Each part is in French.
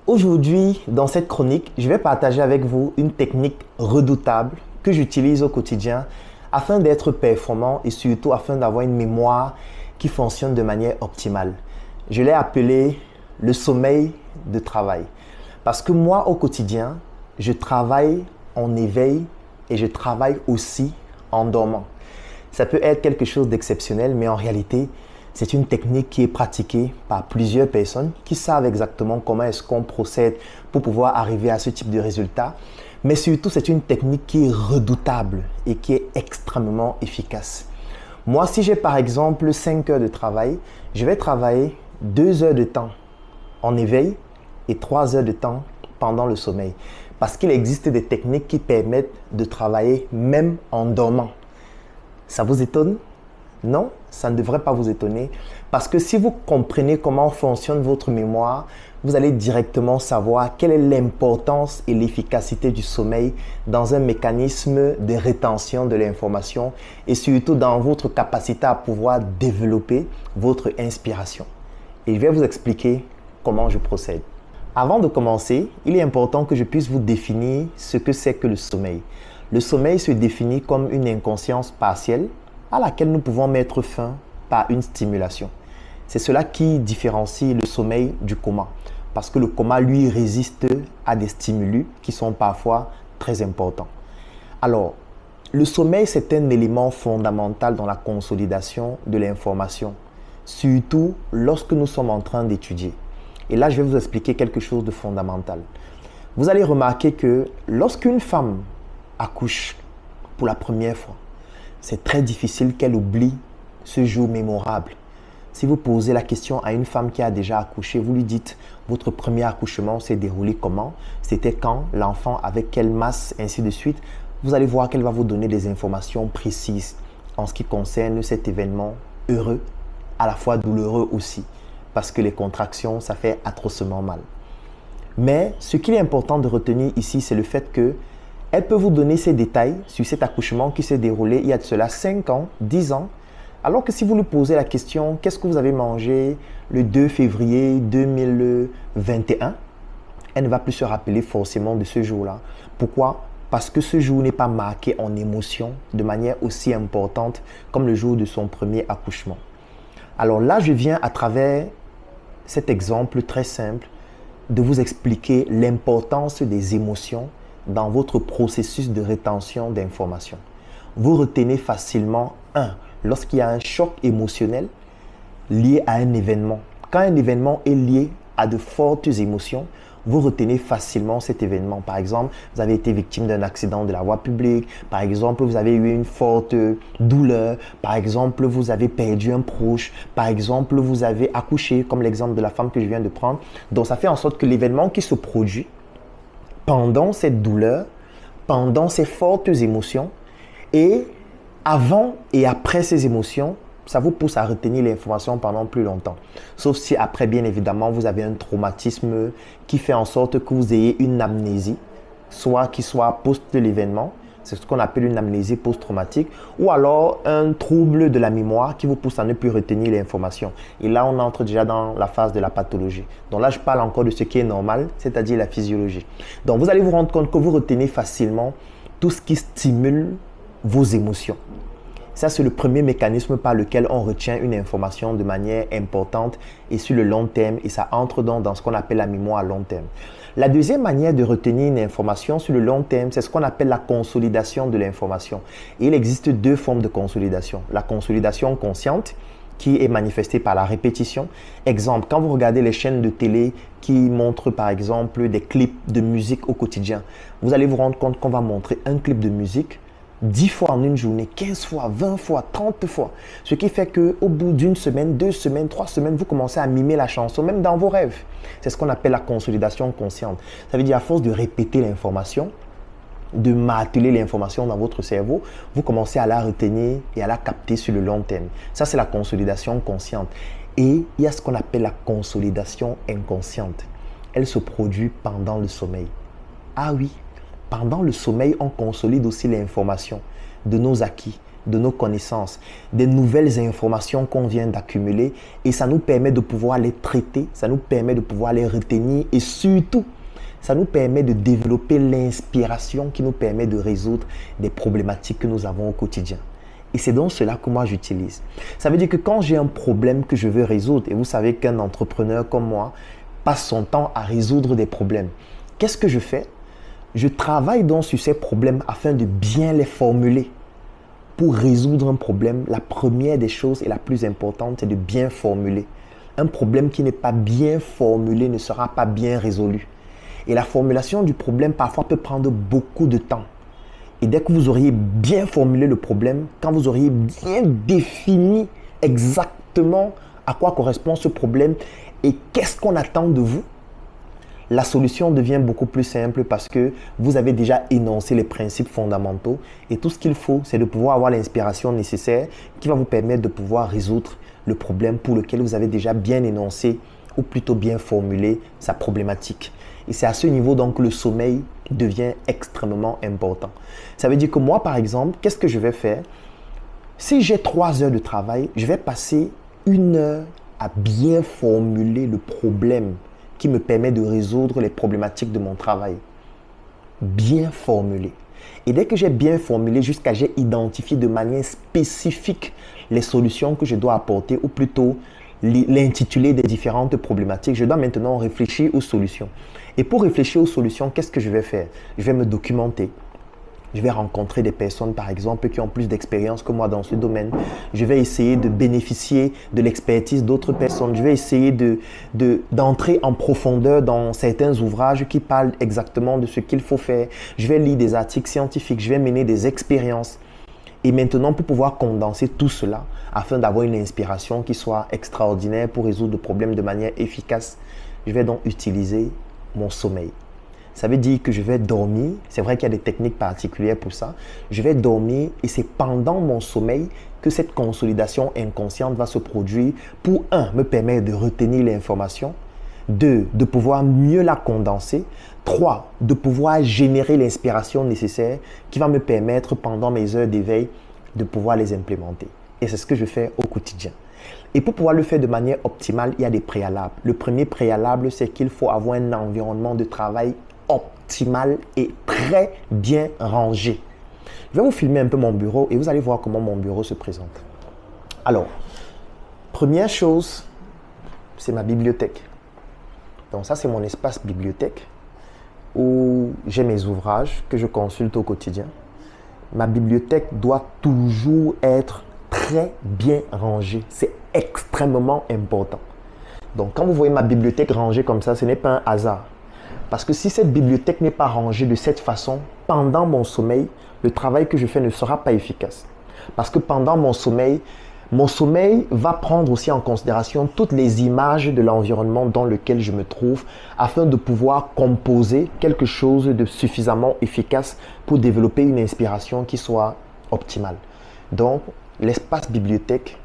Aujourd'hui, dans cette chronique, je vais partager avec vous une technique redoutable que j'utilise au quotidien afin d'être performant et surtout afin d'avoir une mémoire qui fonctionne de manière optimale. Je l'ai appelé le sommeil de travail. Parce que moi, au quotidien, je travaille en éveil et je travaille aussi en dormant. Ça peut être quelque chose d'exceptionnel, mais en réalité, c'est une technique qui est pratiquée par plusieurs personnes qui savent exactement comment est-ce qu'on procède pour pouvoir arriver à ce type de résultat. Mais surtout, c'est une technique qui est redoutable et qui est extrêmement efficace. Moi, si j'ai par exemple 5 heures de travail, je vais travailler 2 heures de temps en éveil et 3 heures de temps pendant le sommeil. Parce qu'il existe des techniques qui permettent de travailler même en dormant. Ça vous étonne? Non, ça ne devrait pas vous étonner parce que si vous comprenez comment fonctionne votre mémoire, vous allez directement savoir quelle est l'importance et l'efficacité du sommeil dans un mécanisme de rétention de l'information et surtout dans votre capacité à pouvoir développer votre inspiration. Et je vais vous expliquer comment je procède. Avant de commencer, il est important que je puisse vous définir ce que c'est que le sommeil. Le sommeil se définit comme une inconscience partielle à laquelle nous pouvons mettre fin par une stimulation. C'est cela qui différencie le sommeil du coma. Parce que le coma, lui, résiste à des stimulus qui sont parfois très importants. Alors, le sommeil, c'est un élément fondamental dans la consolidation de l'information, surtout lorsque nous sommes en train d'étudier. Et là, je vais vous expliquer quelque chose de fondamental. Vous allez remarquer que lorsqu'une femme accouche pour la première fois, c'est très difficile qu'elle oublie ce jour mémorable. Si vous posez la question à une femme qui a déjà accouché, vous lui dites « Votre premier accouchement s'est déroulé comment? C'était quand? L'enfant avec quelle masse? » Ainsi de suite. Vous allez voir qu'elle va vous donner des informations précises en ce qui concerne cet événement heureux, à la fois douloureux aussi, parce que les contractions, ça fait atrocement mal. Mais ce qu'il est important de retenir ici, c'est le fait que elle peut vous donner ces détails sur cet accouchement qui s'est déroulé il y a de cela 5 ans, 10 ans. Alors que si vous lui posez la question « Qu'est-ce que vous avez mangé le 2 février 2021 ?» elle ne va plus se rappeler forcément de ce jour-là. Pourquoi? Parce que ce jour n'est pas marqué en émotion de manière aussi importante comme le jour de son premier accouchement. Alors là, je viens à travers cet exemple très simple de vous expliquer l'importance des émotions dans votre processus de rétention d'informations. Vous retenez facilement, lorsqu'il y a un choc émotionnel lié à un événement. Quand un événement est lié à de fortes émotions, vous retenez facilement cet événement. Par exemple, vous avez été victime d'un accident de la voie publique. Par exemple, vous avez eu une forte douleur. Par exemple, vous avez perdu un proche. Par exemple, vous avez accouché, comme l'exemple de la femme que je viens de prendre. Donc, ça fait en sorte que l'événement qui se produit pendant cette douleur, pendant ces fortes émotions et avant et après ces émotions, ça vous pousse à retenir l'information pendant plus longtemps. Sauf si après, bien évidemment, vous avez un traumatisme qui fait en sorte que vous ayez une amnésie, soit qui soit post l'événement, c'est ce qu'on appelle une amnésie post-traumatique, ou alors un trouble de la mémoire qui vous pousse à ne plus retenir l'information. Et là, on entre déjà dans la phase de la pathologie. Donc là, je parle encore de ce qui est normal, c'est-à-dire la physiologie. Donc, vous allez vous rendre compte que vous retenez facilement tout ce qui stimule vos émotions. Ça, c'est le premier mécanisme par lequel on retient une information de manière importante et sur le long terme. Et ça entre donc dans ce qu'on appelle la mémoire à long terme. La deuxième manière de retenir une information sur le long terme, c'est ce qu'on appelle la consolidation de l'information. Et il existe 2 formes de consolidation. La consolidation consciente, qui est manifestée par la répétition. Exemple, quand vous regardez les chaînes de télé qui montrent par exemple des clips de musique au quotidien, vous allez vous rendre compte qu'on va montrer un clip de musique 10 fois en une journée, 15 fois, 20 fois, 30 fois. Ce qui fait qu'au bout d'une semaine, 2 semaines, 3 semaines, vous commencez à mimer la chanson, même dans vos rêves. C'est ce qu'on appelle la consolidation consciente. Ça veut dire à force de répéter l'information, de marteler l'information dans votre cerveau, vous commencez à la retenir et à la capter sur le long terme. Ça, c'est la consolidation consciente. Et il y a ce qu'on appelle la consolidation inconsciente. Elle se produit pendant le sommeil. Ah oui, pendant le sommeil, on consolide aussi l'information de nos acquis, de nos connaissances, des nouvelles informations qu'on vient d'accumuler et ça nous permet de pouvoir les traiter, ça nous permet de pouvoir les retenir et surtout, ça nous permet de développer l'inspiration qui nous permet de résoudre des problématiques que nous avons au quotidien. Et c'est donc cela que moi j'utilise. Ça veut dire que quand j'ai un problème que je veux résoudre, et vous savez qu'un entrepreneur comme moi passe son temps à résoudre des problèmes, qu'est-ce que je fais? Je travaille donc sur ces problèmes afin de bien les formuler. Pour résoudre un problème, la première des choses et la plus importante, c'est de bien formuler. Un problème qui n'est pas bien formulé ne sera pas bien résolu. Et la formulation du problème parfois peut prendre beaucoup de temps. Et dès que vous auriez bien formulé le problème, quand vous auriez bien défini exactement à quoi correspond ce problème et qu'est-ce qu'on attend de vous, la solution devient beaucoup plus simple parce que vous avez déjà énoncé les principes fondamentaux et tout ce qu'il faut, c'est de pouvoir avoir l'inspiration nécessaire qui va vous permettre de pouvoir résoudre le problème pour lequel vous avez déjà bien énoncé ou plutôt bien formulé sa problématique. Et c'est à ce niveau donc que le sommeil devient extrêmement important. Ça veut dire que moi, par exemple, qu'est-ce que je vais faire? Si j'ai 3 heures de travail, je vais passer 1 heure à bien formuler le problème qui me permet de résoudre les problématiques de mon travail. Bien formulé. Et dès que j'ai bien formulé, jusqu'à j'ai identifié de manière spécifique les solutions que je dois apporter, ou plutôt l'intitulé des différentes problématiques, je dois maintenant réfléchir aux solutions. Et pour réfléchir aux solutions, qu'est-ce que je vais faire? Je vais me documenter. Je vais rencontrer des personnes, par exemple, qui ont plus d'expérience que moi dans ce domaine. Je vais essayer de bénéficier de l'expertise d'autres personnes. Je vais essayer d'entrer en profondeur dans certains ouvrages qui parlent exactement de ce qu'il faut faire. Je vais lire des articles scientifiques. Je vais mener des expériences. Et maintenant, pour pouvoir condenser tout cela, afin d'avoir une inspiration qui soit extraordinaire pour résoudre le problème de manière efficace, je vais donc utiliser mon sommeil. Ça veut dire que je vais dormir. C'est vrai qu'il y a des techniques particulières pour ça. Je vais dormir et c'est pendant mon sommeil que cette consolidation inconsciente va se produire pour, 1, me permettre de retenir l'information, 2, de pouvoir mieux la condenser, 3, de pouvoir générer l'inspiration nécessaire qui va me permettre pendant mes heures d'éveil de pouvoir les implémenter. Et c'est ce que je fais au quotidien. Et pour pouvoir le faire de manière optimale, il y a des préalables. Le premier préalable, c'est qu'il faut avoir un environnement de travail optimal et très bien rangé. Je vais vous filmer un peu mon bureau et vous allez voir comment mon bureau se présente. Alors, première chose, c'est ma bibliothèque. Donc ça, c'est mon espace bibliothèque où j'ai mes ouvrages que je consulte au quotidien. Ma bibliothèque doit toujours être très bien rangée. C'est extrêmement important. Donc quand vous voyez ma bibliothèque rangée comme ça, ce n'est pas un hasard. Parce que si cette bibliothèque n'est pas rangée de cette façon, pendant mon sommeil, le travail que je fais ne sera pas efficace. Parce que pendant mon sommeil va prendre aussi en considération toutes les images de l'environnement dans lequel je me trouve afin de pouvoir composer quelque chose de suffisamment efficace pour développer une inspiration qui soit optimale. Donc, l'espace bibliothèque,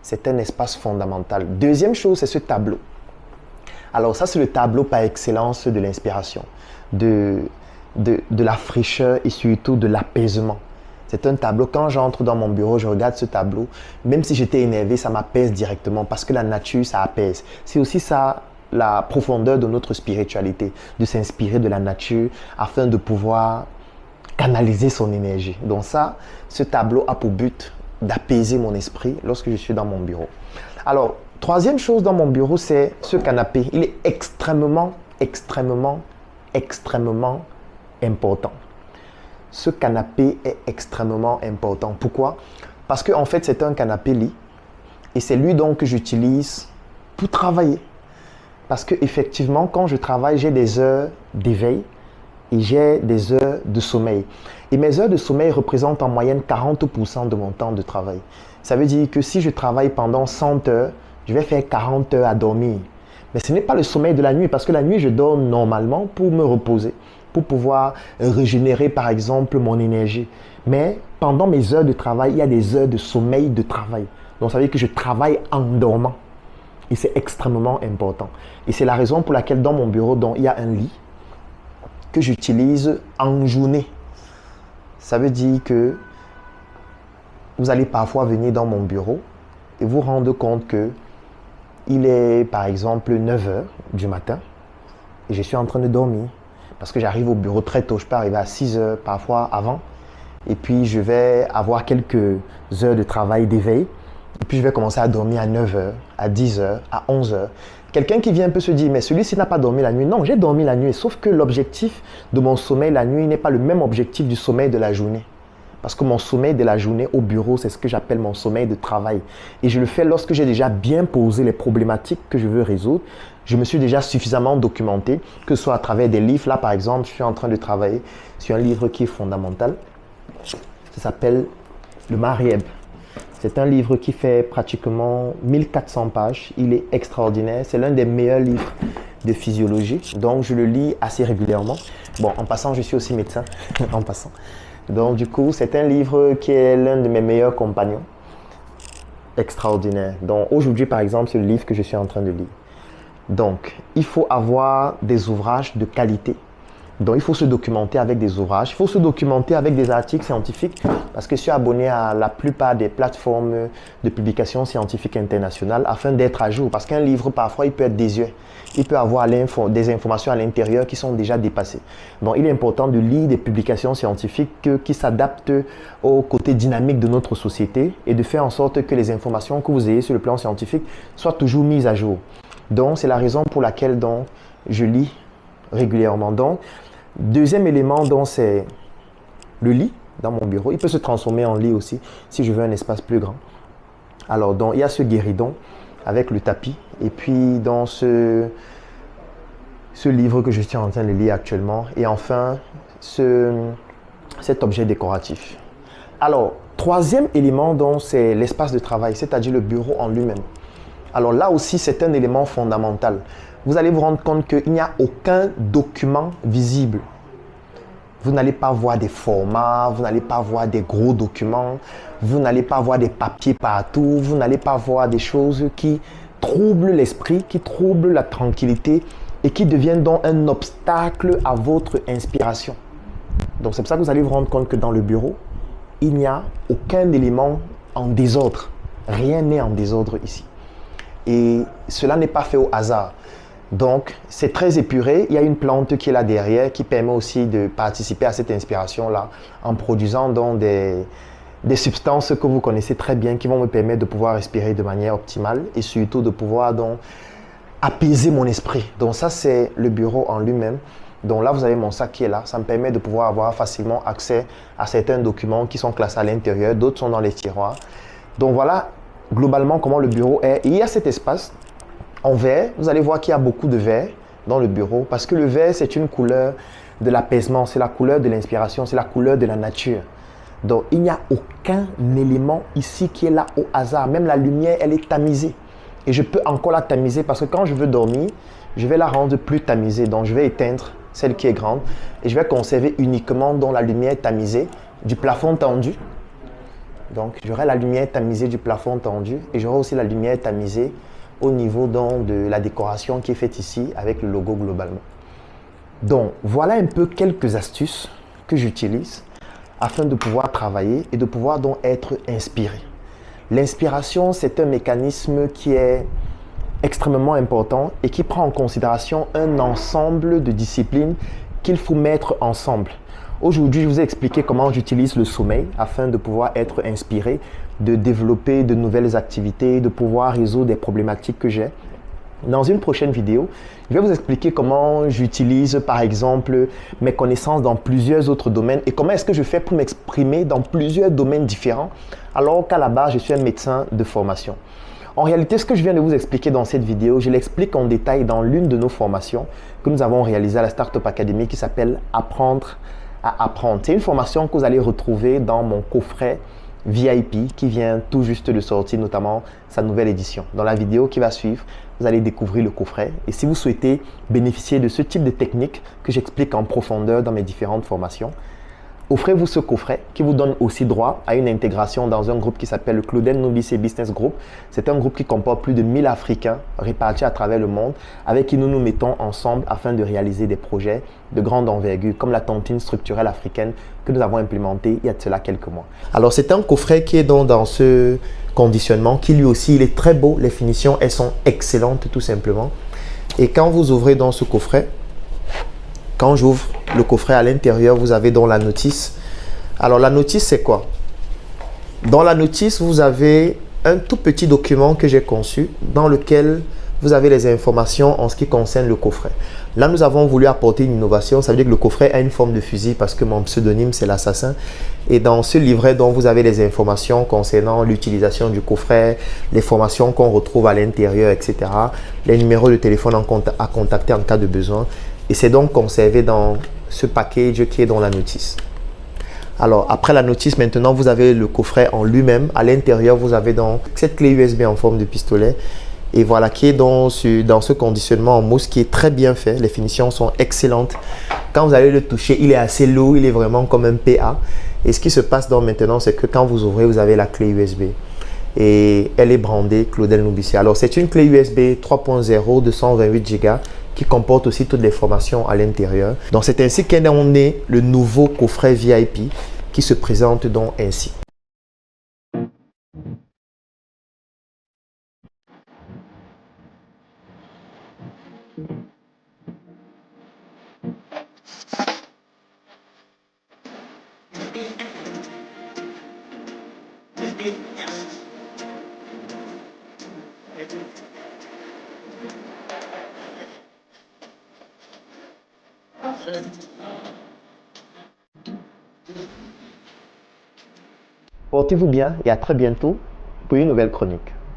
c'est un espace fondamental. Deuxième chose, c'est ce tableau. Alors ça, c'est le tableau par excellence de l'inspiration, de la fraîcheur et surtout de l'apaisement. C'est un tableau, quand j'entre dans mon bureau, je regarde ce tableau, même si j'étais énervé, ça m'apaise directement parce que la nature, ça apaise. C'est aussi ça, la profondeur de notre spiritualité, de s'inspirer de la nature afin de pouvoir canaliser son énergie. Donc ça, ce tableau a pour but d'apaiser mon esprit lorsque je suis dans mon bureau. Alors, troisième chose dans mon bureau, c'est ce canapé. Il est extrêmement important. Ce canapé est extrêmement important. Pourquoi? Parce qu'en fait, c'est un canapé-lit et c'est lui donc que j'utilise pour travailler. Parce qu'effectivement, quand je travaille, j'ai des heures d'éveil et j'ai des heures de sommeil. Et mes heures de sommeil représentent en moyenne 40% de mon temps de travail. Ça veut dire que si je travaille pendant 100 heures, je vais faire 40 heures à dormir. Mais ce n'est pas le sommeil de la nuit, parce que la nuit, je dors normalement pour me reposer, pour pouvoir régénérer par exemple mon énergie. Mais pendant mes heures de travail, il y a des heures de sommeil de travail. Donc ça veut dire que je travaille en dormant. Et c'est extrêmement important. Et c'est la raison pour laquelle dans mon bureau, donc, il y a un lit que j'utilise en journée. Ça veut dire que vous allez parfois venir dans mon bureau et vous rendre compte que il est par exemple 9 heures du matin et je suis en train de dormir. Parce que j'arrive au bureau très tôt, je peux arriver à 6 heures, parfois avant. Et puis je vais avoir quelques heures de travail d'éveil. Et puis je vais commencer à dormir à 9 heures, à 10 heures, à 11 heures. Quelqu'un qui vient un peu se dire, mais celui-ci n'a pas dormi la nuit. Non, j'ai dormi la nuit, sauf que l'objectif de mon sommeil la nuit n'est pas le même objectif du sommeil de la journée. Parce que mon sommeil de la journée au bureau, c'est ce que j'appelle mon sommeil de travail. Et je le fais lorsque j'ai déjà bien posé les problématiques que je veux résoudre. Je me suis déjà suffisamment documenté, que ce soit à travers des livres. Là, par exemple, je suis en train de travailler sur un livre qui est fondamental. Ça s'appelle Le Marieb. C'est un livre qui fait pratiquement 1400 pages. Il est extraordinaire. C'est l'un des meilleurs livres de physiologie. Donc, je le lis assez régulièrement. Bon, en passant, je suis aussi médecin. En passant. Donc, du coup, c'est un livre qui est l'un de mes meilleurs compagnons. Extraordinaire. Donc, aujourd'hui, par exemple, c'est le livre que je suis en train de lire. Donc, il faut avoir des ouvrages de qualité. Donc, il faut se documenter avec des ouvrages. Il faut se documenter avec des articles scientifiques parce que je suis abonné à la plupart des plateformes de publication scientifique internationales afin d'être à jour. Parce qu'un livre, parfois, il peut être désuet. Il peut avoir des informations à l'intérieur qui sont déjà dépassées. Donc, il est important de lire des publications scientifiques qui s'adaptent au côté dynamique de notre société et de faire en sorte que les informations que vous ayez sur le plan scientifique soient toujours mises à jour. Donc, c'est la raison pour laquelle donc, je lis régulièrement. Donc, deuxième élément, donc, c'est le lit dans mon bureau. Il peut se transformer en lit aussi si je veux un espace plus grand. Alors, donc, il y a ce guéridon avec le tapis. Et puis, dans ce livre que je suis en train de lire actuellement. Et enfin, cet objet décoratif. Alors, troisième élément, donc, c'est l'espace de travail, c'est-à-dire le bureau en lui-même. Alors là aussi, c'est un élément fondamental. Vous allez vous rendre compte qu'il n'y a aucun document visible. Vous n'allez pas voir des formats, vous n'allez pas voir des gros documents, vous n'allez pas voir des papiers partout, vous n'allez pas voir des choses qui troublent l'esprit, qui troublent la tranquillité et qui deviennent donc un obstacle à votre inspiration. Donc c'est pour ça que vous allez vous rendre compte que dans le bureau, il n'y a aucun élément en désordre. Rien n'est en désordre ici. Et cela n'est pas fait au hasard. Donc, c'est très épuré. Il y a une plante qui est là derrière qui permet aussi de participer à cette inspiration-là en produisant donc des substances que vous connaissez très bien qui vont me permettre de pouvoir respirer de manière optimale et surtout de pouvoir donc apaiser mon esprit. Donc ça, c'est le bureau en lui-même. Donc là, vous avez mon sac qui est là. Ça me permet de pouvoir avoir facilement accès à certains documents qui sont classés à l'intérieur. D'autres sont dans les tiroirs. Donc voilà globalement comment le bureau est. Et il y a cet espace en vert. Vous allez voir qu'il y a beaucoup de vert dans le bureau parce que le vert, c'est une couleur de l'apaisement. C'est la couleur de l'inspiration. C'est la couleur de la nature. Donc, il n'y a aucun élément ici qui est là au hasard. Même la lumière, elle est tamisée. Et je peux encore la tamiser parce que quand je veux dormir, je vais la rendre plus tamisée. Donc, je vais éteindre celle qui est grande et je vais conserver uniquement dans la lumière tamisée du plafond tendu. Donc, j'aurai la lumière tamisée du plafond tendu et j'aurai aussi la lumière tamisée au niveau donc, de la décoration qui est faite ici avec le logo globalement. Donc, voilà un peu quelques astuces que j'utilise afin de pouvoir travailler et de pouvoir donc être inspiré. L'inspiration, c'est un mécanisme qui est extrêmement important et qui prend en considération un ensemble de disciplines qu'il faut mettre ensemble. Aujourd'hui, je vous ai expliqué comment j'utilise le sommeil afin de pouvoir être inspiré, de développer de nouvelles activités, de pouvoir résoudre des problématiques que j'ai. Dans une prochaine vidéo, je vais vous expliquer comment j'utilise par exemple mes connaissances dans plusieurs autres domaines et comment est-ce que je fais pour m'exprimer dans plusieurs domaines différents alors qu'à la base, je suis un médecin de formation. En réalité, ce que je viens de vous expliquer dans cette vidéo, je l'explique en détail dans l'une de nos formations que nous avons réalisées à la Startup Academy qui s'appelle Apprendre à apprendre. C'est une formation que vous allez retrouver dans mon coffret VIP qui vient tout juste de sortir, notamment sa nouvelle édition. Dans la vidéo qui va suivre, vous allez découvrir le coffret. Et si vous souhaitez bénéficier de ce type de technique que j'explique en profondeur dans mes différentes formations, offrez-vous ce coffret qui vous donne aussi droit à une intégration dans un groupe qui s'appelle le Claudel Nubice Business Group. C'est un groupe qui comporte plus de 1000 Africains répartis à travers le monde avec qui nous nous mettons ensemble afin de réaliser des projets de grande envergure comme la tontine structurelle africaine que nous avons implémentée il y a de cela quelques mois. Alors c'est un coffret qui est donc dans ce conditionnement qui lui aussi il est très beau. Les finitions elles sont excellentes tout simplement. Et quand vous ouvrez dans ce coffret, quand j'ouvre le coffret à l'intérieur, vous avez donc la notice. Alors la notice, c'est quoi? Dans la notice, vous avez un tout petit document que j'ai conçu dans lequel vous avez les informations en ce qui concerne le coffret. Là, nous avons voulu apporter une innovation. Ça veut dire que le coffret a une forme de fusil parce que mon pseudonyme, c'est l'assassin. Et dans ce livret, dont vous avez les informations concernant l'utilisation du coffret, les formations qu'on retrouve à l'intérieur, etc. Les numéros de téléphone à contacter en cas de besoin. Et c'est donc conservé dans ce package qui est dans la notice. Alors, après la notice, maintenant, vous avez le coffret en lui-même. À l'intérieur, vous avez donc cette clé USB en forme de pistolet. Et voilà, qui est dans ce conditionnement en mousse qui est très bien fait. Les finitions sont excellentes. Quand vous allez le toucher, il est assez lourd. Il est vraiment comme un PA. Et ce qui se passe donc maintenant, c'est que quand vous ouvrez, vous avez la clé USB. Et elle est brandée Claudel Nubice. Alors, c'est une clé USB 3.0 de 128 Go qui comporte aussi toutes les formations à l'intérieur. Donc, c'est ainsi qu'est né le nouveau coffret VIP qui se présente donc ainsi. Portez-vous bien et à très bientôt pour une nouvelle chronique.